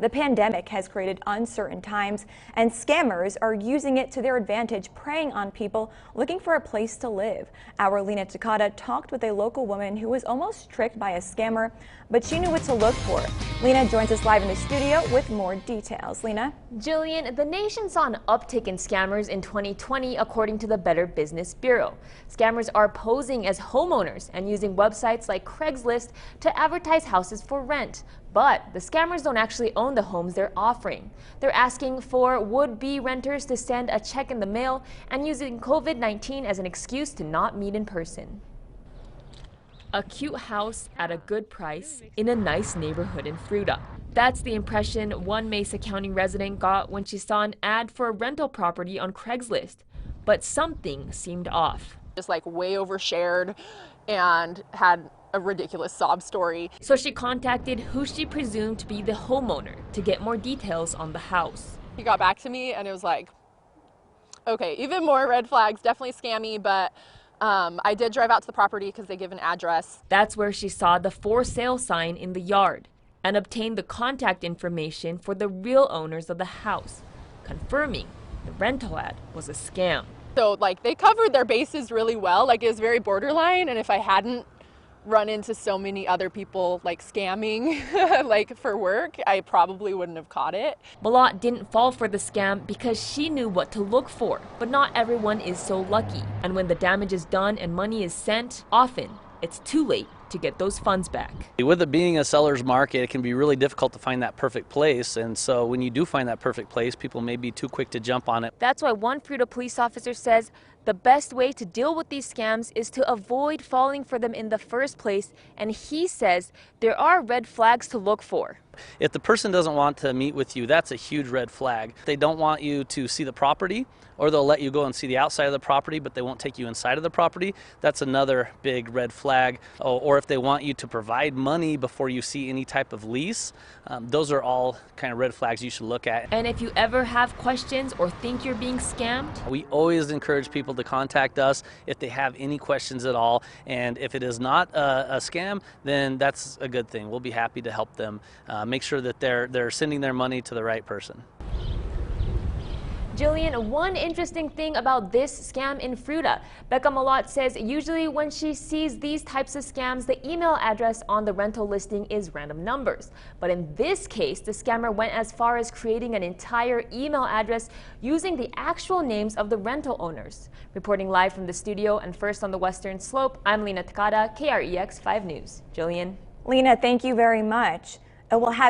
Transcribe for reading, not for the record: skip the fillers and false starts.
The pandemic has created uncertain times, and scammers are using it to their advantage, preying on people looking for a place to live. Our Lena Takada talked with a local woman who was almost tricked by a scammer, but she knew what to look for. Lena joins us live in the studio with more details. Lena? Jillian, the nation saw an uptick in scammers in 2020, according to the Better Business Bureau. Scammers are posing as homeowners and using websites like Craigslist to advertise houses for rent. But the scammers don't actually own the homes they're offering. They're asking for would-be renters to send a check in the mail and using COVID-19 as an excuse to not meet in person. A cute house at a good price in a nice neighborhood in Fruita. That's the impression one Mesa County resident got when she saw an ad for a rental property on Craigslist. But something seemed off. Just like way overshared and had a ridiculous sob story. So she contacted who she presumed to be the homeowner to get more details on the house. He got back to me and it was like, okay, even more red flags, definitely scammy, but I did drive out to the property because they give an address. That's where she saw the for sale sign in the yard and obtained the contact information for the real owners of the house, confirming the rental ad was a scam. So like they covered their bases really well, like it was very borderline, and if I hadn't run into so many other people like scamming like for work, I probably wouldn't have caught it. Balot didn't fall for the scam because she knew what to look for, but not everyone is so lucky. And when the damage is done and money is sent, often it's too late to get those funds back. With it being a seller's market, it can be really difficult to find that perfect place. And so when you do find that perfect place, people may be too quick to jump on it. That's why one Fruita police officer says the best way to deal with these scams is to avoid falling for them in the first place. And he says there are red flags to look for. If the person doesn't want to meet with you, that's a huge red flag. They don't want you to see the property, or they'll let you go and see the outside of the property, but they won't take you inside of the property. That's another big red flag. Or if they want you to provide money before you see any type of lease, those are all kind of red flags you should look at. And if you ever have questions or think you're being scammed, we always encourage people to contact us if they have any questions at all. And if it is not a scam, then that's a good thing. We'll be happy to help them make sure that they're sending their money to the right person. Jillian, one interesting thing about this scam in Fruita, Becca Malott says usually when she sees these types of scams, the email address on the rental listing is random numbers. But in this case, the scammer went as far as creating an entire email address using the actual names of the rental owners. Reporting live from the studio and first on the Western Slope, I'm Lena Takada, KREX 5 News. Jillian. Lena, thank you very much. We'll have